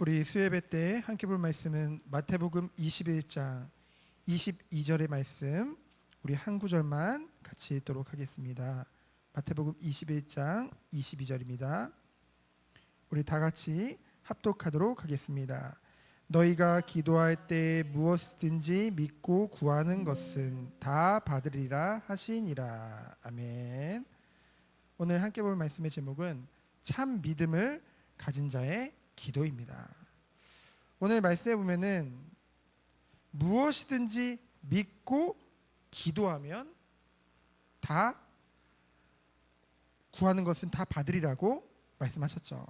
우리 수예배 때 함께 볼 말씀은 마태복음 21장 22절의 말씀, 우리 한 구절만 같이 읽도록 하겠습니다. 마태복음 21장 22절입니다. 우리 다 같이 합독하도록 하겠습니다. 너희가 기도할 때 무엇이든지 믿고 구하는 것은 다 받으리라 하시니라. 아멘. 오늘 함께 볼 말씀의 제목은 참 믿음을 가진 자의 기도입니다. 오늘 말씀에 보면은 무엇이든지 믿고 기도하면 다 구하는 것은 다 받으리라고 말씀하셨죠.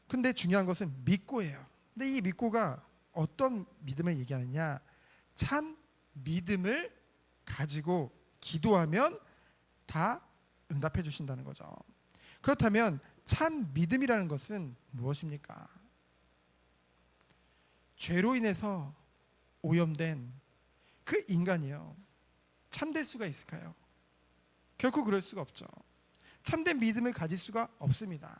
근데 중요한 것은 믿고예요. 근데 이 믿고가 어떤 믿음을 얘기하느냐? 참 믿음을 가지고 기도하면 다 응답해 주신다는 거죠. 그렇다면 참 믿음이라는 것은 무엇입니까? 죄로 인해서 오염된 그 인간이요, 참될 수가 있을까요? 결코 그럴 수가 없죠. 참된 믿음을 가질 수가 없습니다.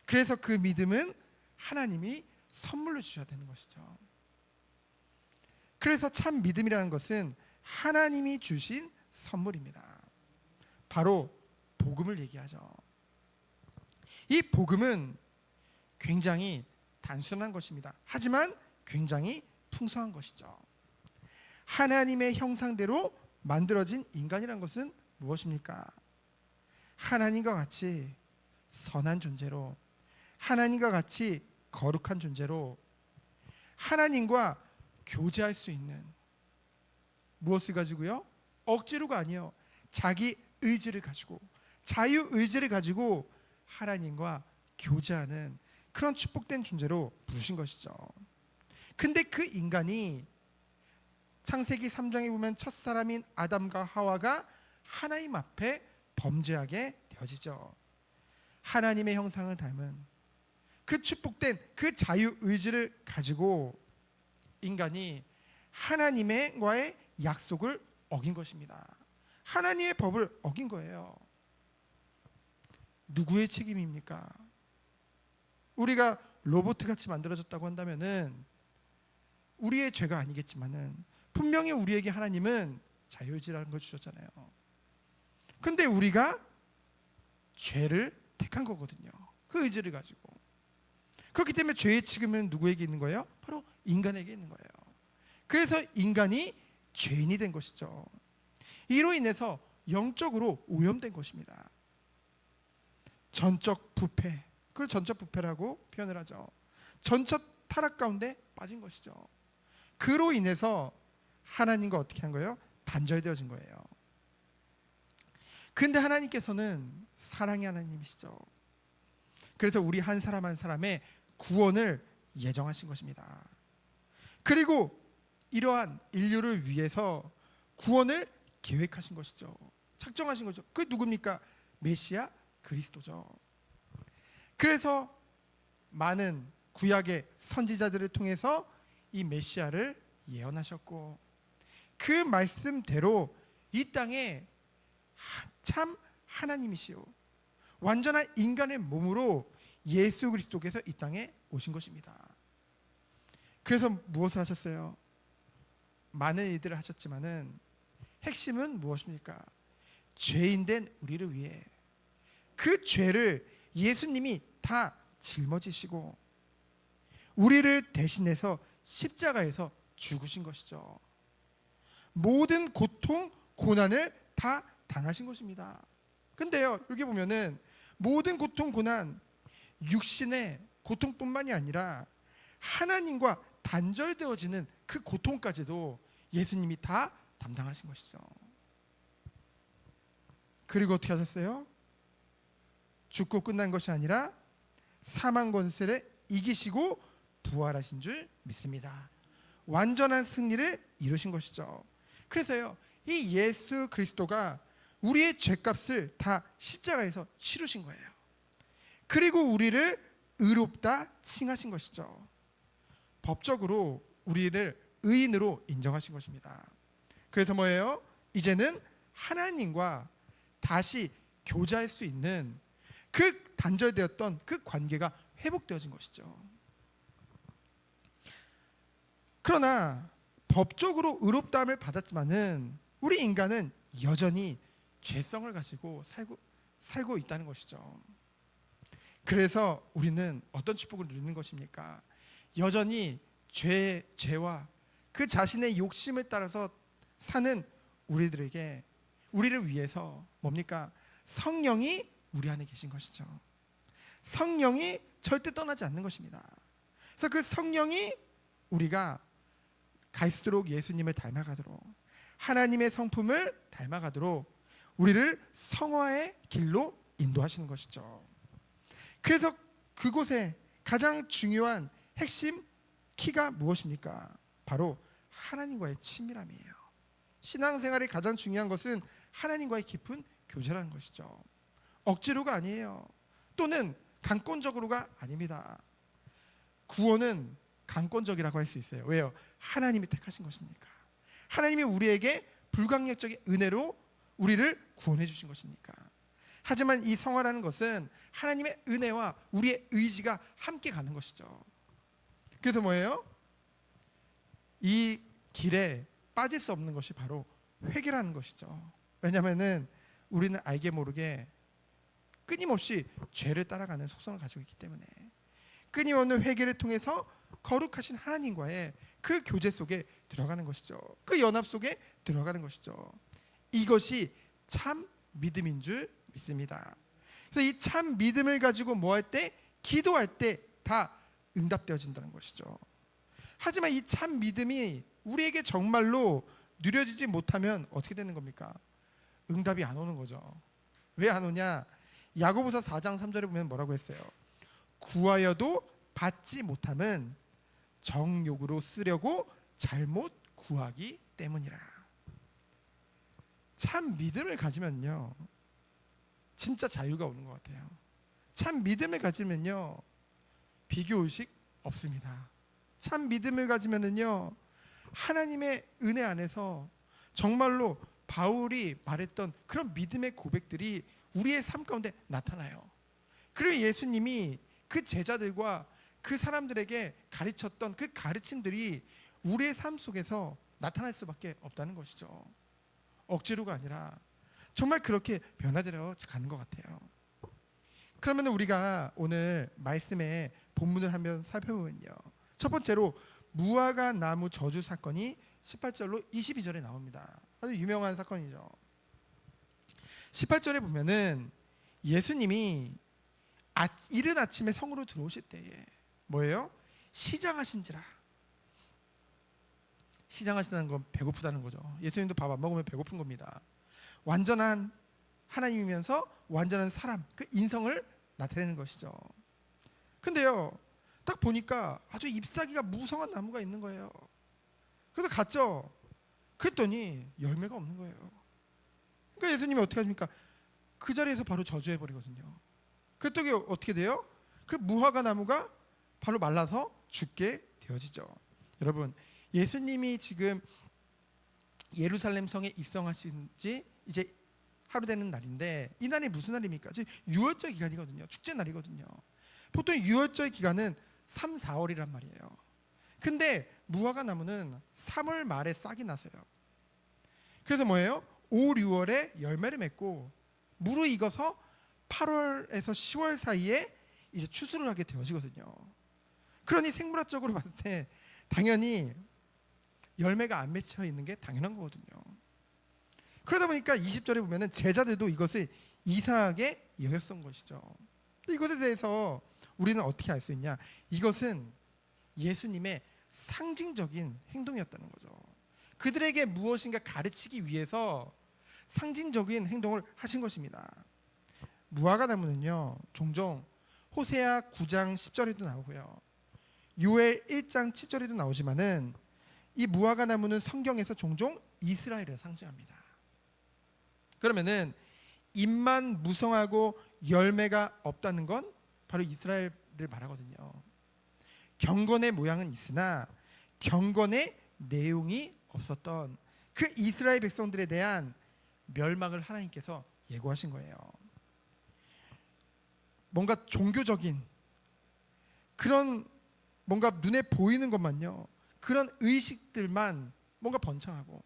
그래서 그 믿음은 하나님이 선물로 주셔야 되는 것이죠. 그래서 참 믿음이라는 것은 하나님이 주신 선물입니다. 바로 복음을 얘기하죠. 이 복음은 굉장히 단순한 것입니다. 하지만 굉장히 풍성한 것이죠. 하나님의 형상대로 만들어진 인간이란 것은 무엇입니까? 하나님과 같이 선한 존재로, 하나님과 같이 거룩한 존재로, 하나님과 교제할 수 있는, 무엇을 가지고요? 억지로가 아니에요. 자기 의지를 가지고, 자유 의지를 가지고 하나님과 교제하는 그런 축복된 존재로 부르신 것이죠. 근데 그 인간이 창세기 3장에 보면 첫사람인 아담과 하와가 하나님 앞에 범죄하게 되어지죠. 하나님의 형상을 닮은 그 축복된 그 자유 의지를 가지고 인간이 하나님과의 약속을 어긴 것입니다. 하나님의 법을 어긴 거예요. 누구의 책임입니까? 우리가 로봇같이 만들어졌다고 한다면은 우리의 죄가 아니겠지만은 분명히 우리에게 하나님은 자유의지라는 걸 주셨잖아요. 근데 우리가 죄를 택한 거거든요. 그 의지를 가지고. 그렇기 때문에 죄의 책임은 누구에게 있는 거예요? 바로 인간에게 있는 거예요. 그래서 인간이 죄인이 된 것이죠. 이로 인해서 영적으로 오염된 것입니다. 전적 부패, 그걸 전적 부패라고 표현을 하죠. 전적 타락 가운데 빠진 것이죠. 그로 인해서 하나님과 어떻게 한 거예요? 단절되어진 거예요. 근데 하나님께서는 사랑의 하나님이시죠. 그래서 우리 한 사람 한 사람의 구원을 예정하신 것입니다. 그리고 이러한 인류를 위해서 구원을 계획하신 것이죠. 작정하신 거죠. 그 누굽니까? 메시아 그리스도죠. 그래서 많은 구약의 선지자들을 통해서 이 메시아를 예언하셨고, 그 말씀대로 이 땅에 참 하나님이시오, 완전한 인간의 몸으로 예수 그리스도께서 이 땅에 오신 것입니다. 그래서 무엇을 하셨어요? 많은 일들을 하셨지만은 핵심은 무엇입니까? 죄인된 우리를 위해 그 죄를 예수님이 다 짊어지시고 우리를 대신해서 십자가에서 죽으신 것이죠. 모든 고통, 고난을 다 당하신 것입니다. 근데요, 여기 보면은 모든 고통, 고난, 육신의 고통뿐만이 아니라 하나님과 단절되어지는 그 고통까지도 예수님이 다 담당하신 것이죠. 그리고 어떻게 하셨어요? 죽고 끝난 것이 아니라 사망 권세를 이기시고 부활하신 줄 믿습니다. 완전한 승리를 이루신 것이죠. 그래서요, 이 예수 그리스도가 우리의 죄값을 다 십자가에서 치르신 거예요. 그리고 우리를 의롭다 칭하신 것이죠. 법적으로 우리를 의인으로 인정하신 것입니다. 그래서 뭐예요? 이제는 하나님과 다시 교제할 수 있는 그 단절되었던 그 관계가 회복되어진 것이죠. 그러나 법적으로 의롭다함을 받았지만은 우리 인간은 여전히 죄성을 가지고 살고 있다는 것이죠. 그래서 우리는 어떤 축복을 누리는 것입니까? 여전히 죄와 그 자신의 욕심을 따라서 사는 우리를 위해서 뭡니까? 성령이 우리 안에 계신 것이죠. 성령이 절대 떠나지 않는 것입니다. 그래서 그 성령이 우리가 갈수록 예수님을 닮아가도록, 하나님의 성품을 닮아가도록 우리를 성화의 길로 인도하시는 것이죠. 그래서 그곳에 가장 중요한 핵심 키가 무엇입니까? 바로 하나님과의 친밀함이에요. 신앙생활의 가장 중요한 것은 하나님과의 깊은 교제라는 것이죠. 억지로가 아니에요. 또는 강권적으로가 아닙니다. 구원은 강권적이라고 할 수 있어요. 왜요? 하나님이 택하신 것이니까. 하나님이 우리에게 불강력적인 은혜로 우리를 구원해 주신 것이니까. 하지만 이 성화라는 것은 하나님의 은혜와 우리의 의지가 함께 가는 것이죠. 그래서 뭐예요? 이 길에 빠질 수 없는 것이 바로 회개라는 것이죠. 왜냐하면 우리는 알게 모르게 끊임없이 죄를 따라가는 속성을 가지고 있기 때문에 끊임없는 회개를 통해서 거룩하신 하나님과의 그 교제 속에 들어가는 것이죠. 그 연합 속에 들어가는 것이죠. 이것이 참 믿음인 줄 믿습니다. 그래서 이 참 믿음을 가지고 뭐 할 때? 기도할 때 다 응답되어진다는 것이죠. 하지만 이 참 믿음이 우리에게 정말로 누려지지 못하면 어떻게 되는 겁니까? 응답이 안 오는 거죠. 왜 안 오냐? 야고보서 4장 3절에 보면 뭐라고 했어요? 구하여도 받지 못함은 정욕으로 쓰려고 잘못 구하기 때문이라. 참 믿음을 가지면요 진짜 자유가 오는 것 같아요. 참 믿음을 가지면요 비교의식 없습니다. 참 믿음을 가지면요 하나님의 은혜 안에서 정말로 바울이 말했던 그런 믿음의 고백들이 우리의 삶 가운데 나타나요. 그리고 예수님이 그 제자들과 그 사람들에게 가르쳤던 그 가르침들이 우리의 삶 속에서 나타날 수밖에 없다는 것이죠. 억지로가 아니라 정말 그렇게 변화되어 가는 것 같아요. 그러면 우리가 오늘 말씀의 본문을 한번 살펴보면요, 첫 번째로 무화과 나무 저주 사건이 18절로 22절에 나옵니다. 아주 유명한 사건이죠. 18절에 보면은 예수님이 이른 아침에 성으로 들어오실 때에 뭐예요? 시장하신지라. 시장하신다는 건 배고프다는 거죠. 예수님도 밥 안 먹으면 배고픈 겁니다. 완전한 하나님이면서 완전한 사람, 그 인성을 나타내는 것이죠. 근데요, 딱 보니까 아주 잎사귀가 무성한 나무가 있는 거예요. 그래서 갔죠. 그랬더니 열매가 없는 거예요. 그러니까 예수님이 어떻게 하십니까? 그 자리에서 바로 저주해 버리거든요. 그랬더니 어떻게 돼요? 그 무화과 나무가 바로 말라서 죽게 되어지죠. 여러분, 예수님이 지금 예루살렘 성에 입성하신 지 이제 하루 되는 날인데, 이 날이 무슨 날입니까? 지금 유월절 기간이거든요. 축제 날이거든요. 보통 유월절 기간은 3, 4월이란 말이에요. 근데 무화과 나무는 3월 말에 싹이 나서요. 그래서 뭐예요? 5, 6월에 열매를 맺고 무르익어서 8월에서 10월 사이에 이제 추수를 하게 되어지거든요. 그러니 생물학적으로 봤을 때 당연히 열매가 안 맺혀 있는 게 당연한 거거든요. 그러다 보니까 20절에 보면은 제자들도 이것을 이상하게 여겼던 것이죠. 이것에 대해서 우리는 어떻게 알 수 있냐? 이것은 예수님의 상징적인 행동이었다는 거죠. 그들에게 무엇인가 가르치기 위해서 상징적인 행동을 하신 것입니다. 무화과 나무는요, 종종 호세아 9장 10절에도 나오고요, 요엘 1장 7절에도 나오지만은 이 무화과 나무는 성경에서 종종 이스라엘을 상징합니다. 그러면은 잎만 무성하고 열매가 없다는 건 바로 이스라엘을 말하거든요. 경건의 모양은 있으나 경건의 내용이 없었던 그 이스라엘 백성들에 대한 멸망을 하나님께서 예고하신 거예요. 뭔가 종교적인 그런 뭔가 눈에 보이는 것만요, 그런 의식들만 뭔가 번창하고,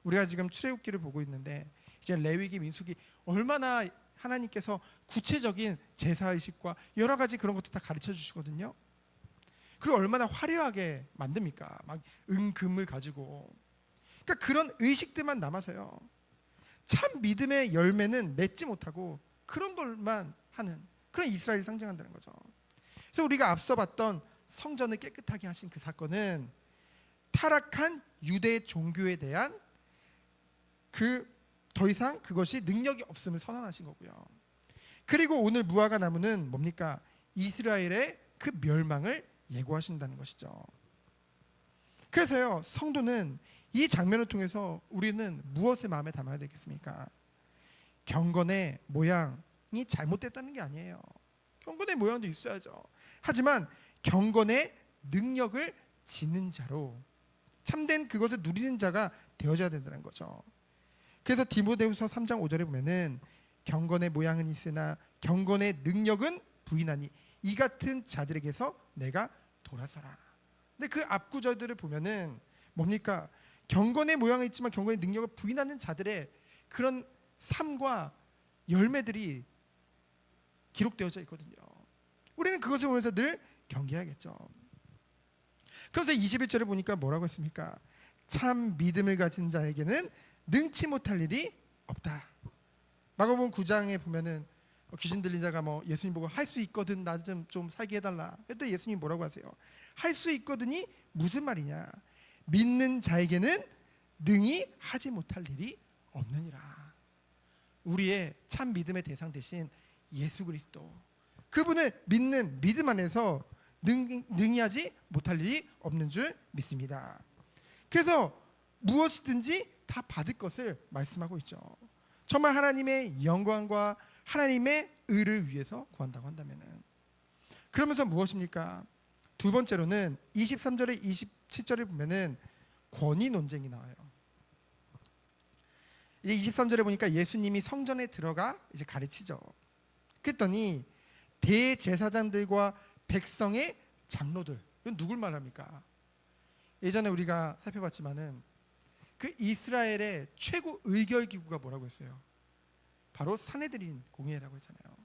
우리가 지금 출애굽기를 보고 있는데 이제 레위기, 민수기 얼마나 하나님께서 구체적인 제사 의식과 여러 가지 그런 것도 다 가르쳐 주시거든요. 그리고 얼마나 화려하게 만듭니까? 막 은금을 가지고. 그러니까 그런 의식들만 남아서요, 참 믿음의 열매는 맺지 못하고 그런 걸만 하는 그런 이스라엘이 상징한다는 거죠. 그래서 우리가 앞서 봤던 성전을 깨끗하게 하신 그 사건은 타락한 유대 종교에 대한 더 이상 그것이 능력이 없음을 선언하신 거고요. 그리고 오늘 무화과 나무는 뭡니까? 이스라엘의 그 멸망을 예고하신다는 것이죠. 그래서요, 성도는 이 장면을 통해서 우리는 무엇을 마음에 담아야 되겠습니까? 경건의 모양이 잘못됐다는 게 아니에요. 경건의 모양도 있어야죠. 하지만 경건의 능력을 지닌 자로, 참된 그것을 누리는 자가 되어져야 된다는 거죠. 그래서 디모데후서 3장 5절에 보면은 경건의 모양은 있으나 경건의 능력은 부인하니 이 같은 자들에게서 내가 돌아서라. 근데 그 앞구절들을 보면은 뭡니까? 경건의 모양은 있지만 경건의 능력을 부인하는 자들의 그런 삶과 열매들이 기록되어져 있거든요. 우리는 그것을 보면서 늘 경계해야겠죠. 그래서 21절에 보니까 뭐라고 했습니까? 참 믿음을 가진 자에게는 능치 못할 일이 없다. 마가복음 9장에 보면은 귀신 들린 자가 예수님 보고 할 수 있거든, 나 좀 살게 해달라. 또 예수님 뭐라고 하세요? 할 수 있거든이 무슨 말이냐? 믿는 자에게는 능히 하지 못할 일이 없느니라. 우리의 참 믿음의 대상 대신 예수 그리스도, 그분을 믿는 믿음 안에서 능히 하지 못할 일이 없는 줄 믿습니다. 그래서 무엇이든지 다 받을 것을 말씀하고 있죠. 정말 하나님의 영광과 하나님의 의를 위해서 구한다고 한다면은, 그러면서 무엇입니까? 두 번째로는 23절에 27절에 보면은 권위 논쟁이 나와요. 이제 23절에 보니까 예수님이 성전에 들어가 이제 가르치죠. 그랬더니 대제사장들과 백성의 장로들, 이건 누굴 말합니까? 예전에 우리가 살펴봤지만은 그 이스라엘의 최고 의결 기구가 뭐라고 했어요? 바로 산헤드린 공회라고 했잖아요.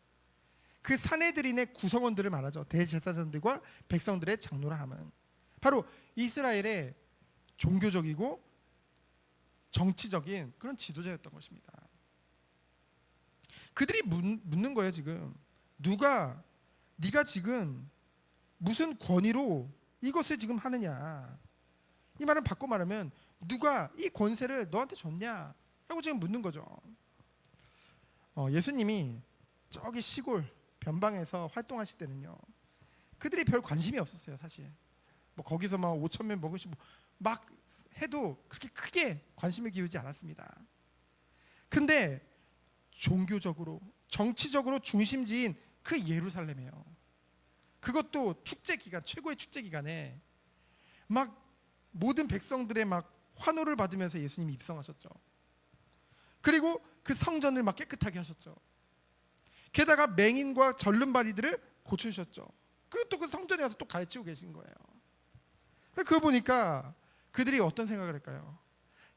그 산헤드린의 구성원들을 말하죠. 대제사장들과 백성들의 장로라 함은 바로 이스라엘의 종교적이고 정치적인 그런 지도자였던 것입니다. 그들이 묻는 거예요. 지금 네가 지금 무슨 권위로 이것을 지금 하느냐? 이 말은 바꿔 말하면 누가 이 권세를 너한테 줬냐? 라고 지금 묻는 거죠. 예수님이 저기 시골 변방에서 활동하실 때는요, 그들이 별 관심이 없었어요. 사실 거기서 5,000명 먹으시고 막 해도 그렇게 크게 관심을 기울이지 않았습니다. 근데 종교적으로 정치적으로 중심지인 그 예루살렘이에요. 그것도 축제 기간, 최고의 축제 기간에 막 모든 백성들의 막 환호를 받으면서 예수님이 입성하셨죠. 그리고 그 성전을 막 깨끗하게 하셨죠. 게다가 맹인과 절름발이들을 고쳐주셨죠. 그리고 또 그 성전에 와서 또 가르치고 계신 거예요. 그거 보니까 그들이 어떤 생각을 할까요?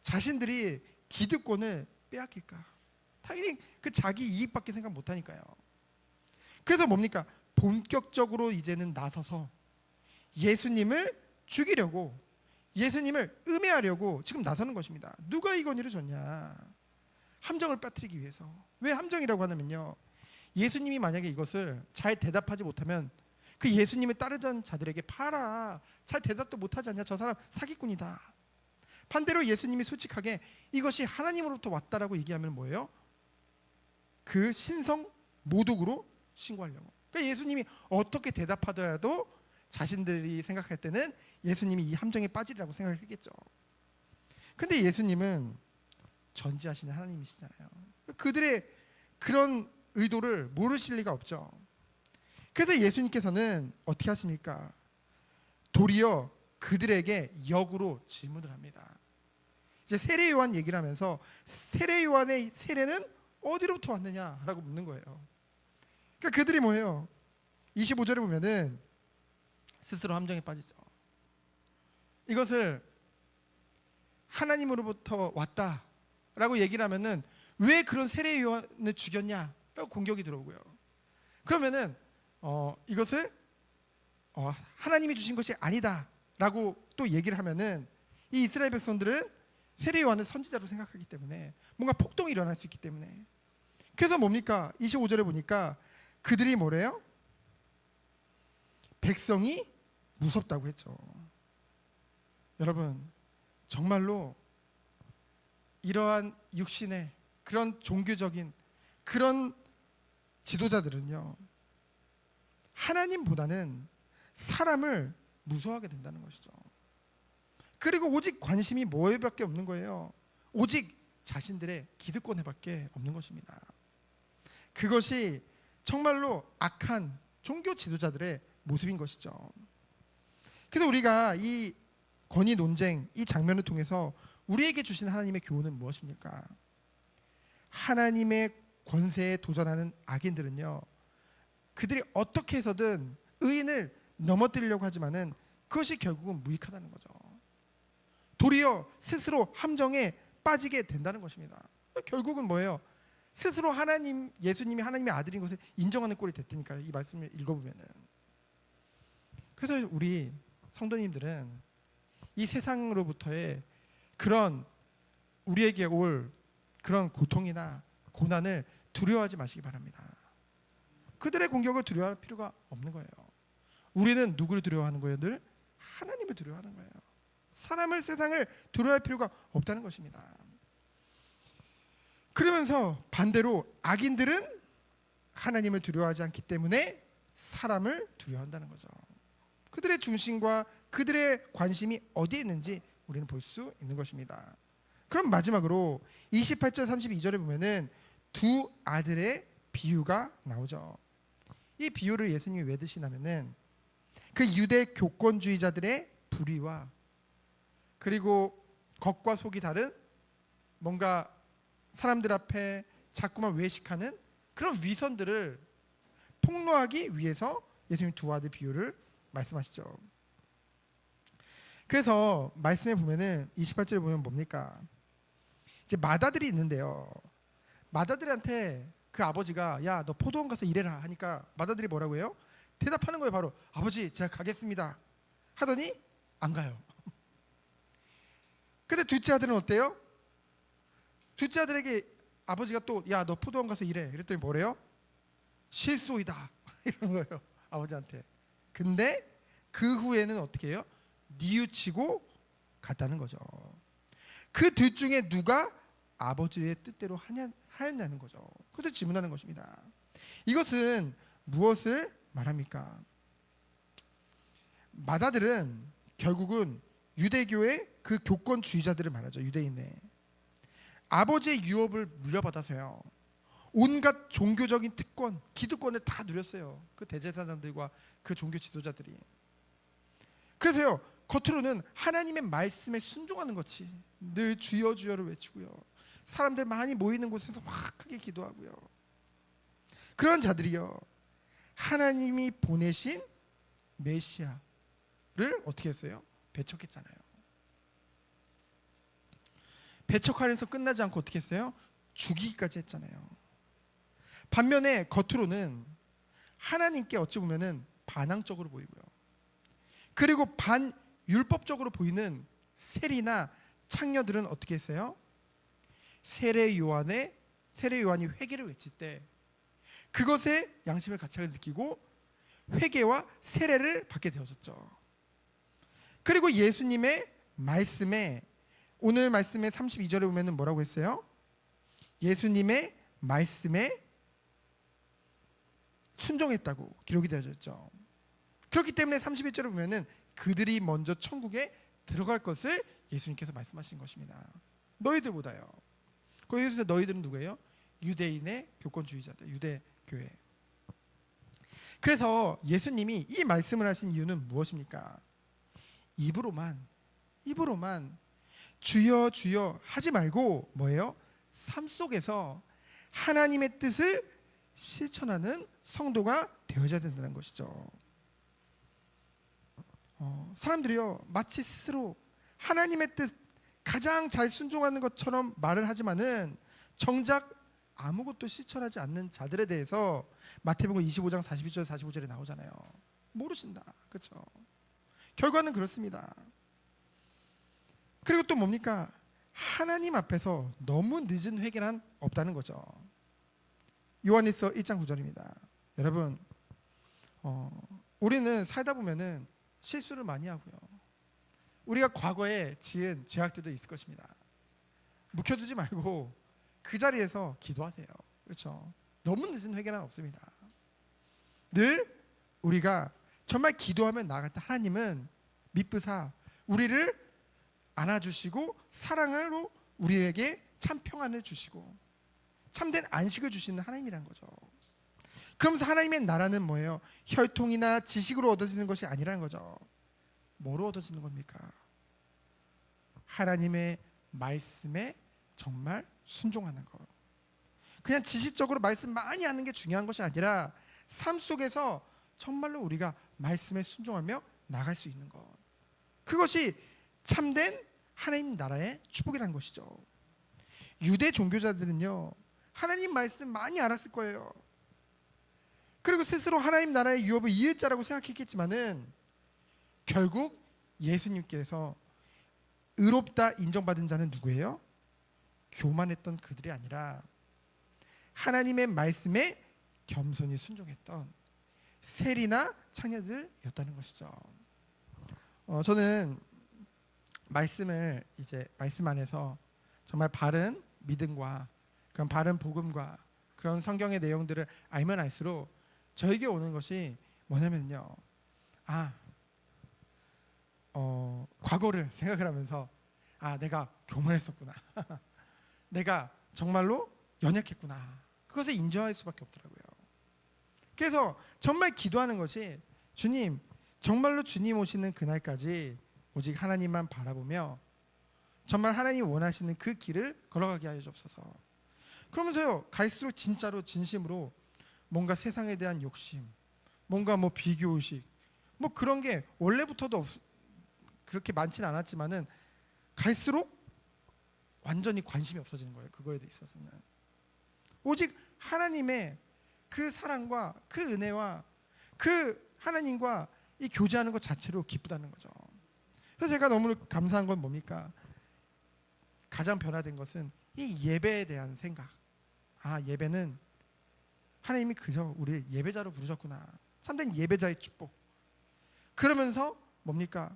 자신들이 기득권을 빼앗길까? 당연히 그 자기 이익밖에 생각 못하니까요. 그래서 뭡니까? 본격적으로 이제는 나서서 예수님을 죽이려고, 예수님을 음해하려고 지금 나서는 것입니다. 누가 이 권위를 줬냐? 함정을 빠뜨리기 위해서. 왜 함정이라고 하냐면요, 예수님이 만약에 이것을 잘 대답하지 못하면 그 예수님을 따르던 자들에게 봐라, 잘 대답도 못하지 않냐, 저 사람 사기꾼이다. 반대로 예수님이 솔직하게 이것이 하나님으로부터 왔다라고 얘기하면 뭐예요? 그 신성 모독으로 신고하려고. 그러니까 예수님이 어떻게 대답하더라도 자신들이 생각할 때는 예수님이 이 함정에 빠지리라고 생각을 했겠죠. 근데 예수님은 전지하시는 하나님이시잖아요. 그들의 그런 의도를 모르실 리가 없죠. 그래서 예수님께서는 어떻게 하십니까? 도리어 그들에게 역으로 질문을 합니다. 이제 세례 요한 얘기를 하면서 세례 요한의 세례는 어디로부터 왔느냐라고 묻는 거예요. 그러니까 그들이 뭐예요? 25절에 보면은 스스로 함정에 빠지죠. 이것을 하나님으로부터 왔다라고 얘기를 하면은 왜 그런 세례 요한을 죽였냐라고 공격이 들어오고요. 그러면은 이것을 하나님이 주신 것이 아니다라고 또 얘기를 하면은 이 이스라엘 백성들은 세례 요한을 선지자로 생각하기 때문에 뭔가 폭동이 일어날 수 있기 때문에, 그래서 뭡니까? 25절에 보니까 그들이 뭐래요? 백성이 무섭다고 했죠. 여러분, 정말로 이러한 육신의 그런 종교적인 그런 지도자들은요, 하나님보다는 사람을 무서워하게 된다는 것이죠. 그리고 오직 관심이 뭐에밖에 없는 거예요? 오직 자신들의 기득권에밖에 없는 것입니다. 그것이 정말로 악한 종교 지도자들의 모습인 것이죠. 그래서 우리가 이 권위 논쟁, 이 장면을 통해서 우리에게 주신 하나님의 교훈은 무엇입니까? 하나님의 권세에 도전하는 악인들은요, 그들이 어떻게 해서든 의인을 넘어뜨리려고 하지만은 그것이 결국은 무익하다는 거죠. 도리어 스스로 함정에 빠지게 된다는 것입니다. 결국은 뭐예요? 스스로 하나님, 예수님이 하나님의 아들인 것을 인정하는 꼴이 됐으니까요. 이 말씀을 읽어보면은. 그래서 우리 성도님들은 이 세상으로부터의 그런 우리에게 올 그런 고통이나 고난을 두려워하지 마시기 바랍니다. 그들의 공격을 두려워할 필요가 없는 거예요. 우리는 누구를 두려워하는 거예요? 늘 하나님을 두려워하는 거예요. 사람을, 세상을 두려워할 필요가 없다는 것입니다. 그러면서 반대로 악인들은 하나님을 두려워하지 않기 때문에 사람을 두려워한다는 거죠. 그들의 중심과 그들의 관심이 어디에 있는지 우리는 볼 수 있는 것입니다. 그럼 마지막으로 28절 32절에 보면은 두 아들의 비유가 나오죠. 이 비유를 예수님이 왜 드시냐면은 그 유대 교권주의자들의 불의와 그리고 겉과 속이 다른 뭔가 사람들 앞에 자꾸만 외식하는 그런 위선들을 폭로하기 위해서 예수님 두 아들 비유를 말씀하시죠. 그래서 말씀에 보면은 28절에 보면 뭡니까? 이제 맏아들이 있는데요. 맏아들한테 그 아버지가 야, 너 포도원 가서 일해라 하니까 맏아들이 뭐라고 해요? 대답하는 거예요. 바로 아버지 제가 가겠습니다 하더니 안 가요. 근데 둘째 아들은 어때요? 둘째 아들에게 아버지가 또 야, 너 포도원 가서 일해 이랬더니 뭐래요? 실소이다 이런 거예요, 아버지한테. 근데 그 후에는 어떻게 해요? 뉘우치고 갔다는 거죠. 그 둘 중에 누가 아버지의 뜻대로 하였냐는 거죠. 그것을 질문하는 것입니다. 이것은 무엇을 말합니까? 맏아들은 결국은 유대교의 그 교권주의자들을 말하죠. 유대인의 아버지의 유업을 물려받아서요, 온갖 종교적인 특권, 기득권을 다 누렸어요. 그 대제사장들과 그 종교 지도자들이. 그래서요, 겉으로는 하나님의 말씀에 순종하는 것이 늘 주여 주여를 외치고요, 사람들 많이 모이는 곳에서 확 크게 기도하고요, 그런 자들이요, 하나님이 보내신 메시아를 어떻게 했어요? 배척했잖아요. 배척하면서 끝나지 않고 어떻게 했어요? 죽이기까지 했잖아요. 반면에 겉으로는 하나님께 어찌 보면은 반항적으로 보이고요, 그리고 반율법적으로 보이는 세리나 창녀들은 어떻게 했어요? 세례 요한이 회개를 외칠 때 그것에 양심의 가책을 느끼고 회개와 세례를 받게 되었었죠. 그리고 예수님의 말씀에, 오늘 말씀의 32절에 보면은 뭐라고 했어요? 예수님의 말씀에 순종했다고 기록이 되어졌죠. 그렇기 때문에 31절에 보면은 그들이 먼저 천국에 들어갈 것을 예수님께서 말씀하신 것입니다. 너희들보다요. 거기서 너희들은 누구예요? 유대인의 교권주의자들, 유대교회. 그래서 예수님이 이 말씀을 하신 이유는 무엇입니까? 입으로만 주여 주여 하지 말고 뭐예요? 삶 속에서 하나님의 뜻을 실천하는 성도가 되어져야 된다는 것이죠. 사람들이요 마치 스스로 하나님의 뜻 가장 잘 순종하는 것처럼 말을 하지만은 정작 아무것도 실천하지 않는 자들에 대해서 마태복음 25장 42절 45절에 나오잖아요. 모르신다. 그렇죠? 결과는 그렇습니다. 그리고 또 뭡니까? 하나님 앞에서 너무 늦은 회개는 없다는 거죠. 요한일서 1장 9절입니다. 여러분, 우리는 살다 보면은 실수를 많이 하고요. 우리가 과거에 지은 죄악들도 있을 것입니다. 묵혀두지 말고 그 자리에서 기도하세요. 그렇죠? 너무 늦은 회개는 없습니다. 늘 우리가 정말 기도하면 나아갈 때 하나님은 미쁘사 우리를 안아주시고 사랑으로 우리에게 참 평안을 주시고 참된 안식을 주시는 하나님이란 거죠. 그러면서 하나님의 나라는 뭐예요? 혈통이나 지식으로 얻어지는 것이 아니라는 거죠. 뭐로 얻어지는 겁니까? 하나님의 말씀에 정말 순종하는 것. 그냥 지식적으로 말씀 많이 하는 게 중요한 것이 아니라 삶 속에서 정말로 우리가 말씀에 순종하며 나갈 수 있는 것. 그것이 참된 하나님 나라의 축복이라는 것이죠. 유대 종교자들은요 하나님 말씀 많이 알았을 거예요. 그리고 스스로 하나님 나라의 유업을 이을 자라고 생각했겠지만은 결국 예수님께서 의롭다 인정받은 자는 누구예요? 교만했던 그들이 아니라 하나님의 말씀에 겸손히 순종했던 세리나 창녀들이었다는 것이죠. 저는 말씀을 이제 말씀 안에서 정말 바른 믿음과 그런 바른 복음과 그런 성경의 내용들을 알면 알수록 저에게 오는 것이 뭐냐면요. 과거를 생각을 하면서 내가 교만했었구나. 내가 정말로 연약했구나. 그것을 인정할 수밖에 없더라고요. 그래서 정말 기도하는 것이 주님, 정말로 주님 오시는 그날까지 오직 하나님만 바라보며 정말 하나님 원하시는 그 길을 걸어가게 하여 주옵소서. 그러면서요 갈수록 진짜로 진심으로 뭔가 세상에 대한 욕심, 뭔가 뭐 비교의식, 뭐 그런 게 원래부터도 그렇게 많지는 않았지만은 갈수록 완전히 관심이 없어지는 거예요. 그거에 있어서는 오직 하나님의 그 사랑과 그 은혜와 그 하나님과 이 교제하는 것 자체로 기쁘다는 거죠. 그래서 제가 너무 감사한 건 뭡니까? 가장 변화된 것은 이 예배에 대한 생각. 예배는 하나님이 그저 우리를 예배자로 부르셨구나. 참된 예배자의 축복. 그러면서 뭡니까?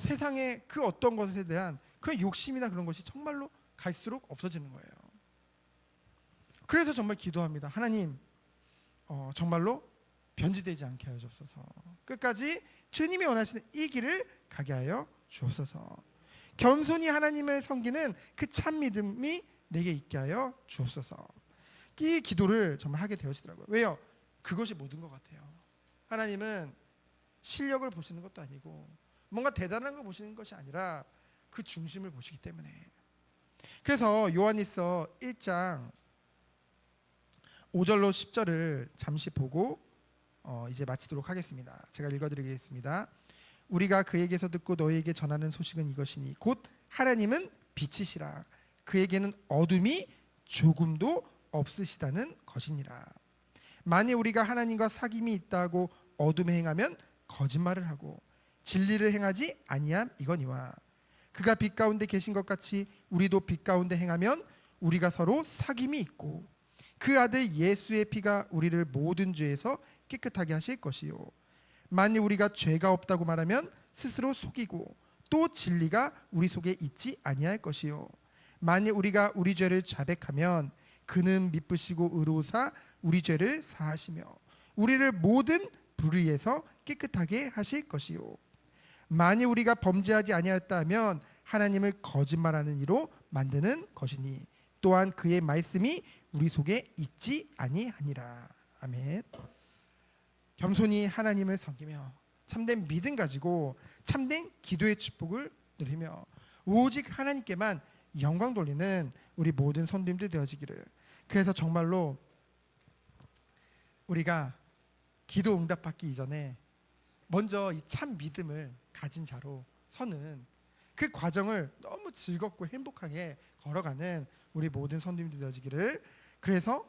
세상의 그 어떤 것에 대한 그런 욕심이나 그런 것이 정말로 갈수록 없어지는 거예요. 그래서 정말 기도합니다. 하나님, 정말로 변질되지 않게 하여 주옵소서. 끝까지 주님이 원하시는 이 길을 가게 하여 주옵소서. 겸손히 하나님을 섬기는 그 참 믿음이 내게 있게 하여 주옵소서. 이 기도를 정말 하게 되어지더라고요. 왜요? 그것이 모든 것 같아요. 하나님은 실력을 보시는 것도 아니고 뭔가 대단한 거 보시는 것이 아니라 그 중심을 보시기 때문에. 그래서 요한일서 1장 5절로 10절을 잠시 보고 이제 마치도록 하겠습니다. 제가 읽어드리겠습니다. 우리가 그에게서 듣고 너희에게 전하는 소식은 이것이니 곧 하나님은 빛이시라. 그에게는 어둠이 조금도 없으시다는 것이니라. 만일 우리가 하나님과 사귐이 있다고 어둠에 행하면 거짓말을 하고 진리를 행하지 아니함 이거니와 그가 빛 가운데 계신 것 같이 우리도 빛 가운데 행하면 우리가 서로 사귐이 있고 그 아들 예수의 피가 우리를 모든 죄에서 깨끗하게 하실 것이요 만일 우리가 죄가 없다고 말하면 스스로 속이고 또 진리가 우리 속에 있지 아니할 것이요 만일 우리가 우리 죄를 자백하면 그는 미쁘시고 의로우사 우리 죄를 사하시며 우리를 모든 불의에서 깨끗하게 하실 것이요 만일 우리가 범죄하지 아니하였다 하면 하나님을 거짓말하는 이로 만드는 것이니 또한 그의 말씀이 우리 속에 있지 아니하니라. 아멘. 겸손히 하나님을 섬기며 참된 믿음 가지고 참된 기도의 축복을 누리며 오직 하나님께만 영광 돌리는 우리 모든 성도님들 되어지기를. 그래서 정말로 우리가 기도 응답받기 이전에 먼저 이 참 믿음을 가진 자로 서는 그 과정을 너무 즐겁고 행복하게 걸어가는 우리 모든 성도님들 되어지기를, 그래서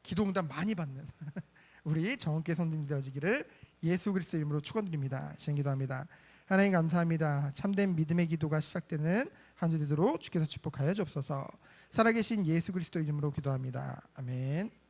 기도응답 많이 받는 우리 정원교회 성도님들 되어지기를 예수 그리스도 이름으로 축원드립니다. 시행기도합니다. 하나님 감사합니다. 참된 믿음의 기도가 시작되는 한 주 되도록 주께서 축복하여 주옵소서. 살아계신 예수 그리스도 이름으로 기도합니다. 아멘.